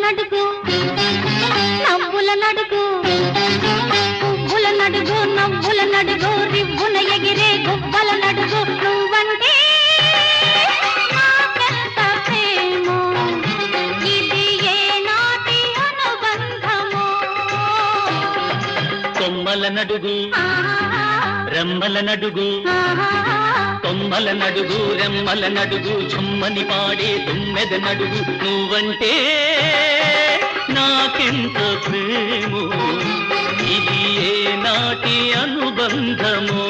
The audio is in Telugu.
నడుగు నవ్వుల నడుగు పువ్వుల నడుగు నవ్వుల నడుగు రివ్వున ఎగిరే గువ్వల నడుగు నువ్వంటే నాకెంత ప్రేమో ఇది ఏనాటి అనుబంధమో కొమ్మల నడుగు రెమ్మల నడుగు కొమ్మల నడుగు రెమ్మల నడుగు చుమ్మని పాడే తుమ్మెద నడుగు నువ్వంటే నాకెంత ప్రేమో ఇది ఏ నాటి అనుబంధమో